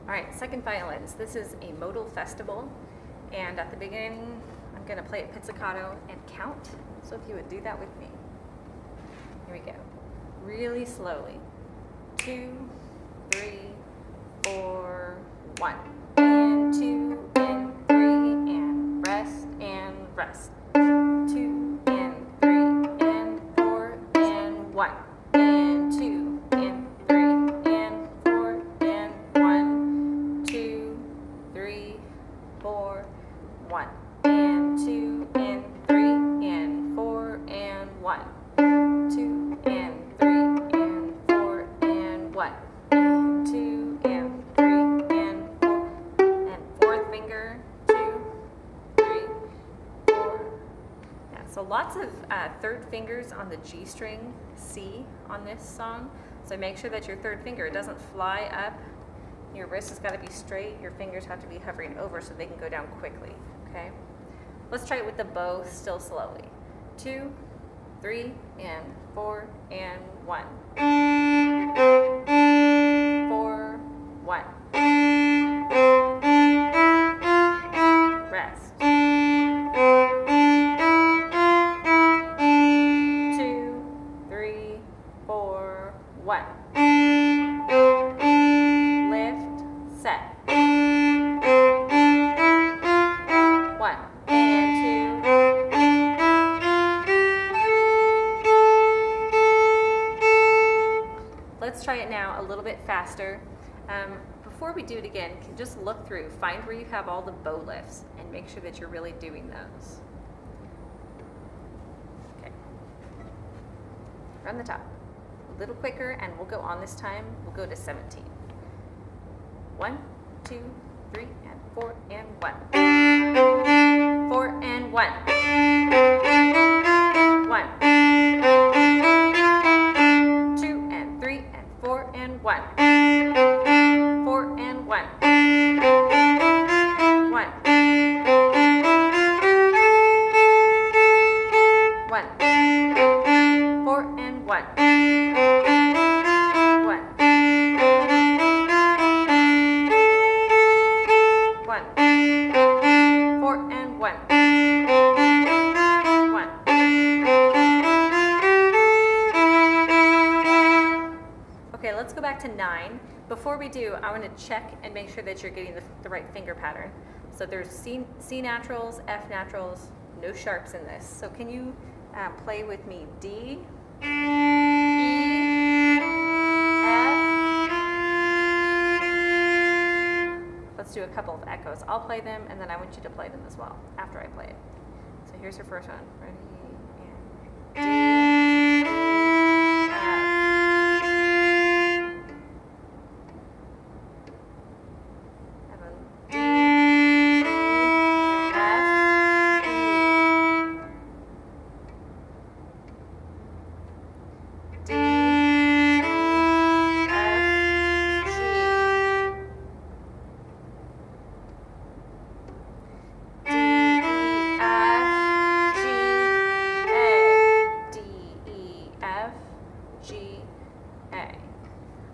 All right, second violins. This is a modal festival, and at the beginning, I'm gonna play a pizzicato and count. So if you would do that with me. Here we go. Really slowly. 2, 3, 4, 1. And 2, and 3, and rest, and rest. 2, and 3, and 4, and 1. And 2, and 3, and 4, and 1. 2, 3, 4, 1. And 2, and 3, and 4, and 1. 2, and 3, and 4, and 1. And 2, and 3, and 4, and fourth finger, 2, 3, 4. Yeah, so lots of third fingers on the G string C on this song. So make sure that your third finger doesn't fly up. Your wrist has got to be straight. Your fingers have to be hovering over so they can go down quickly. Okay. Let's try it with the bow, still slowly. 2, 3, and 4, and 1. 4, 1. Rest. 2, 3, 4, 1. Lift, set. 1. And 2. Let's try it now a little bit faster. Before we do it again, just look through, find where you have all the bow lifts, and make sure that you're really doing those. Okay. From the top. A little quicker, and we'll go on this time. We'll go to 17. 1, 2, 3, and 4, and 1. 4 and 1. 1. 2 and 3 and 4 and 1. 4 and 1. 1. 1. 4 and 1. 1. 1. 4 and 1. 1. Okay, let's go back to 9. Before we do, I want to check and make sure that you're getting the right finger pattern. So there's C naturals, F naturals, no sharps in this. So can you play with me? D, E, F. Let's do a couple of echoes. I'll play them, and then I want you to play them as well after I play it. So here's your first one. Ready? And D.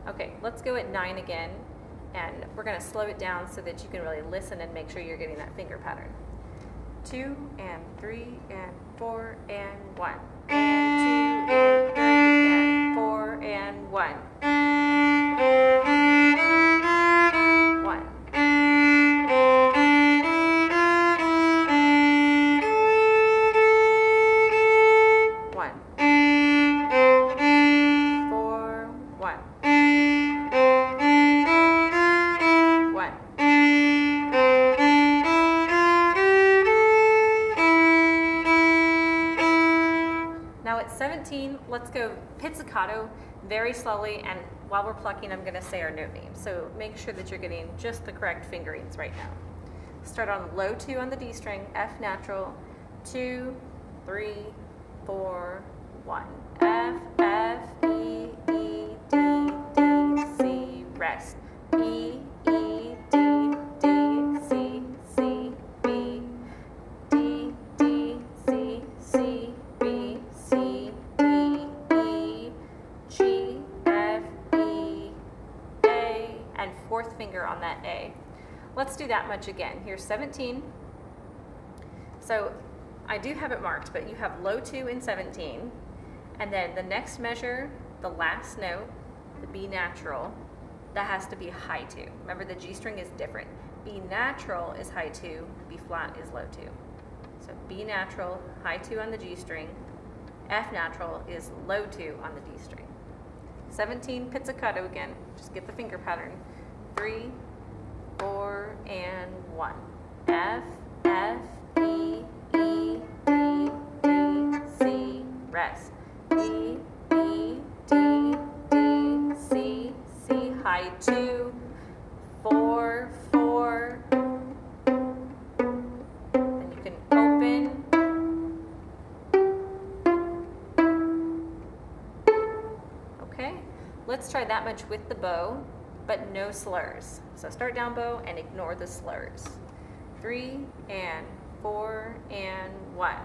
Okay, let's go at 9 again, and we're going to slow it down so that you can really listen and make sure you're getting that finger pattern. 2 and 3 and 4 and 1. And 2 and 3 and 4 and 1. 1. 1. 4, 1. 1. Now at 17, let's go pizzicato very slowly, and while we're plucking, I'm going to say our note name. So make sure that you're getting just the correct fingerings right now. Start on low 2 on the D string, F natural, 2, 3, 4, 1. F, F, E, E, D, D, C, rest. E, E, D, D, C, C, B, D, D, C, C, B, C, D, E, G, F, E, A, and fourth finger on that A. Let's do that much again. Here's 17. So I do have it marked, but you have low 2 in 17, and then the next measure, the last note, the B natural, that has to be high 2. Remember, the G string is different. B natural is high 2, B flat is low 2. So B natural, high 2 on the G string, F natural is low 2 on the D string. 17 pizzicato again, just get the finger pattern. 3, 4, and 1. F, F, E, E, D, D, C, rest. E, E, D, D, C, C, high 2, 4, 4. Then you can open. Okay, let's try that much with the bow, but no slurs. So start down bow and ignore the slurs. 3 and 4 and 1.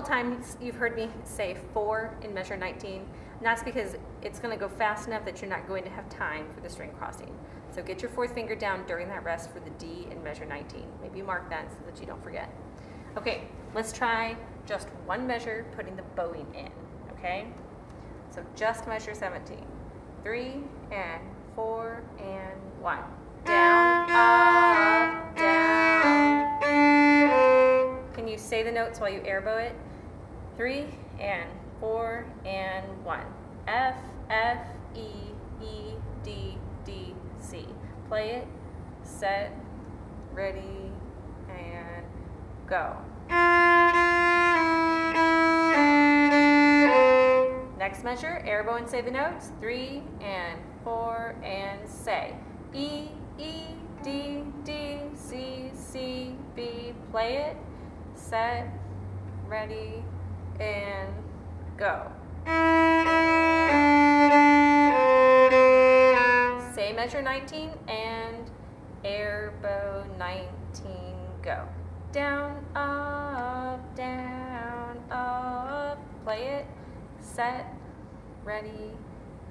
Times you've heard me say 4 in measure 19, and that's because it's going to go fast enough that you're not going to have time for the string crossing. So get your fourth finger down during that rest for the D in measure 19. Maybe mark that so that you don't forget. Okay, let's try just one measure putting the bowing in, okay? So just measure 17. 3 and 4 and 1. Down, up, down. Can you say the notes while you air bow it? 3 and 4 and 1. F, F, E, E, D, D, C. Play it, set, ready, and go. Next measure, air bow and say the notes. 3 and 4 and say. E, E, D, D, C, C, B. Play it, set, ready, and go. Say measure 19 and air bow 19, go. Down, up, play it, set, ready,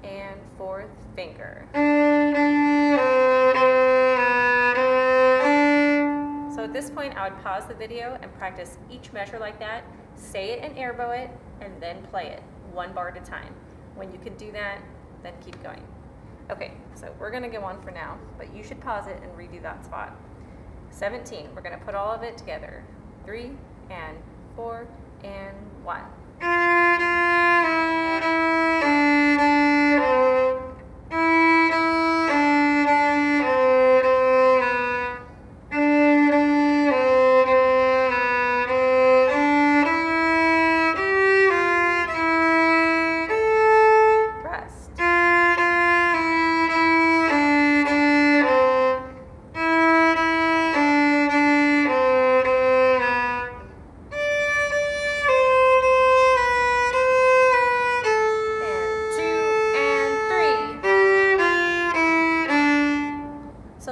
and fourth finger. So at this point, I would pause the video and practice each measure like that, say it and air bow it, and then play it, one bar at a time. When you can do that, then keep going. Okay, so we're gonna go on for now, but you should pause it and redo that spot. 17, we're gonna put all of it together. 3 and 4 and 1.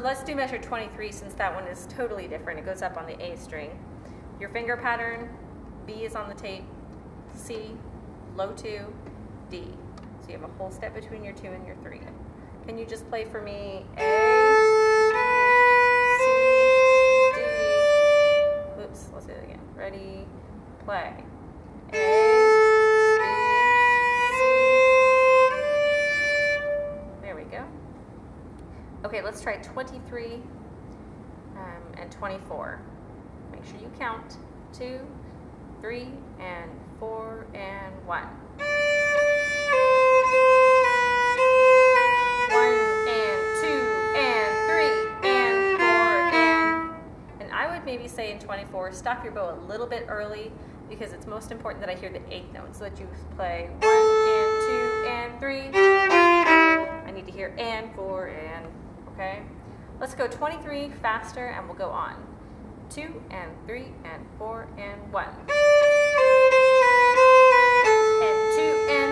Let's do measure 23 since that one is totally different. It goes up on the A string. Your finger pattern, B is on the tape, C, low 2, D. So you have a whole step between your 2 and your 3. Can you just play for me A, C, D. Oops, let's do it again. Ready, play. A, okay, let's try 23 and 24. Make sure you count. 2, 3, and 4, and 1. 1 and 2 and 3 and 4 and I would maybe say in 24, stop your bow a little bit early because it's most important that I hear the 8th note so that you play 1 and 2 and 3. I need to hear and 4 and. Okay, let's go 23 faster and we'll go on. 2 and 3 and 4 and 1. And 2 and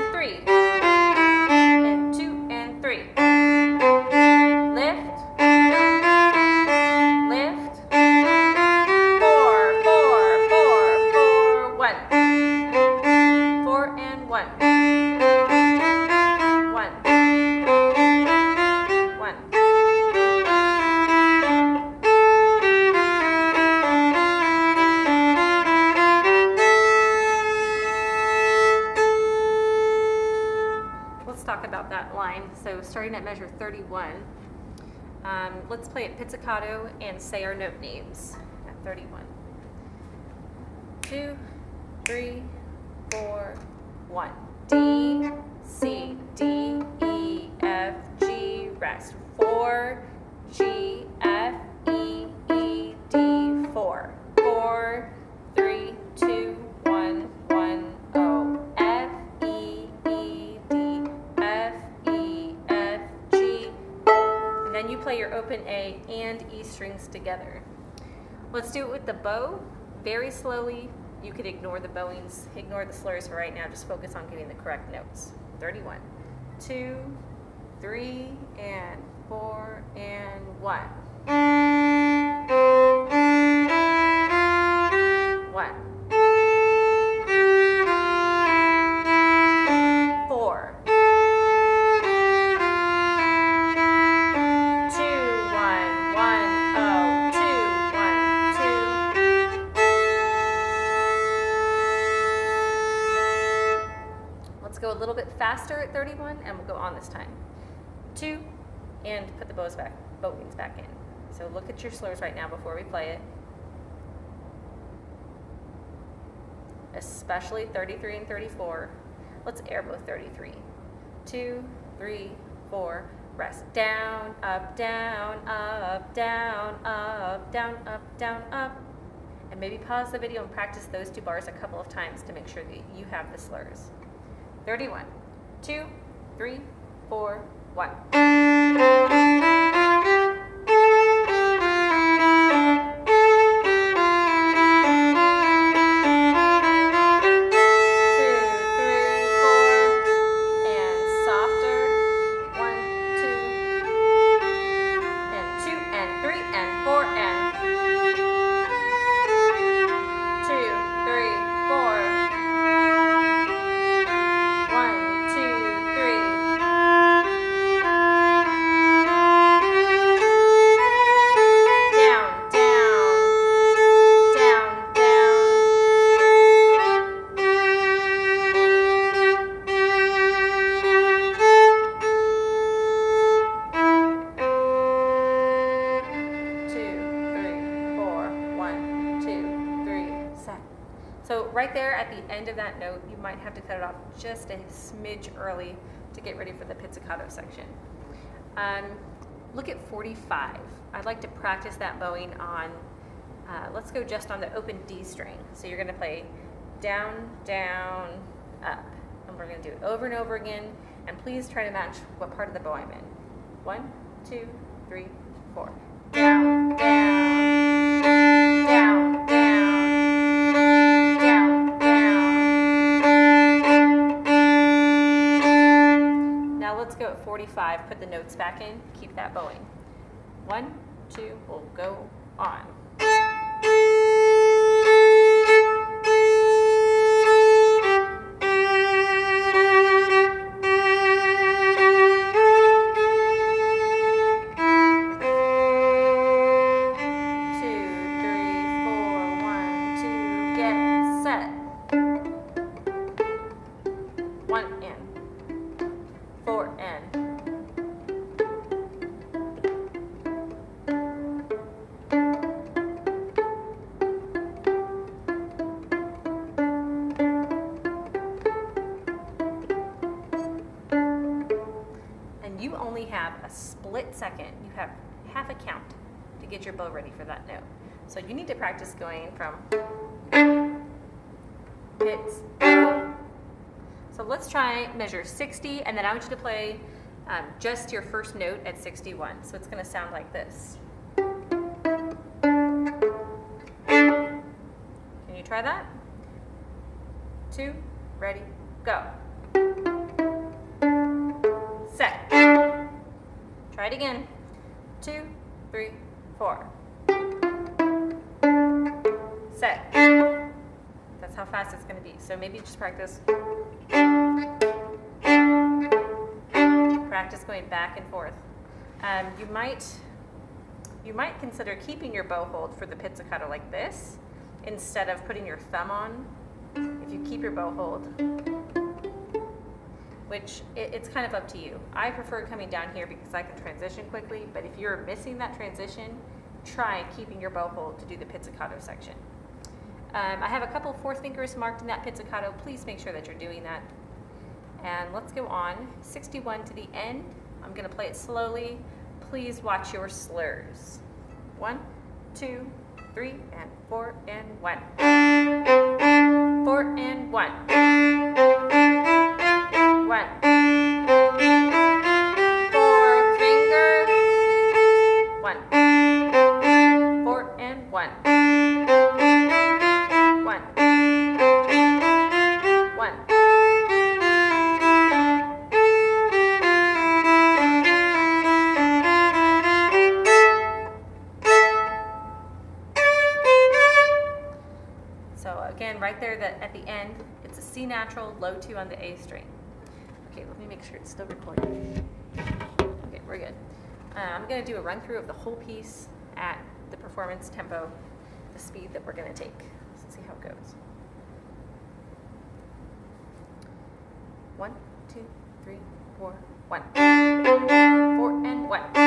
talk about that line. So starting at measure 31, let's play it pizzicato and say our note names at 31. 2, 3, 4, 1. D, C, D, E, F, G, rest. 4, G, F, E, E, D, 4. 4, 3, 2, 1, 1, O, F, E, E, D, F, E, F, G. And then you play your open A and E strings together. Let's do it with the bow, very slowly. You could ignore the bowings, ignore the slurs for right now, just focus on getting the correct notes. 31, 2, 3, and 4, and 1. 1. 4. 2, 1, 1, oh, 2, 1, 2. Let's go a little bit faster at 31, and we'll go on this time. 2, and put the bowings back in. So look at your slurs right now before we play it. Especially 33 and 34. Let's air both 33. 2, 3, 4, rest. Down, up, down, up, down, up, down, up, down, up. And maybe pause the video and practice those 2 bars a couple of times to make sure that you have the slurs. 31, 2, 3, 4, 1. So right there at the end of that note, you might have to cut it off just a smidge early to get ready for the pizzicato section. Look at 45. I'd like to practice that bowing on, let's go just on the open D string. So you're gonna play down, down, up. And we're gonna do it over and over again. And please try to match what part of the bow I'm in. 1, 2, 3, 4. Down, down, down, down. Let's go at 45, put the notes back in, keep that bowing. 1, 2, we'll go on. You only have a split second. You have half a count to get your bow ready for that note. So you need to practice going from hits. So let's try measure 60, and then I want you to play just your first note at 61. So it's going to sound like this. Can you try that? 2, ready, go. Set. Try it again. 2, 3, 4. Set. That's how fast it's going to be. So maybe just practice. Practice going back and forth. You might consider keeping your bow hold for the pizzicato like this instead of putting your thumb on. If you keep your bow hold which it's kind of up to you. I prefer coming down here because I can transition quickly, but if you're missing that transition, try keeping your bow hold to do the pizzicato section. I have a couple fourth fingers marked in that pizzicato. Please make sure that you're doing that. And let's go on 61 to the end. I'm going to play it slowly. Please watch your slurs. 1, 2, 3, and 4, and 1. 4 and 1. 1. 4th finger. 1. 4 and 1. 1. 1. So again, right there at the end, it's a C natural, low 2 on the A string. Okay, let me make sure it's still recording. Okay, we're good. I'm going to do a run through of the whole piece at the performance tempo, the speed that we're going to take. Let's see how it goes. 1, 2, 3, 4, 1. 4 and 1.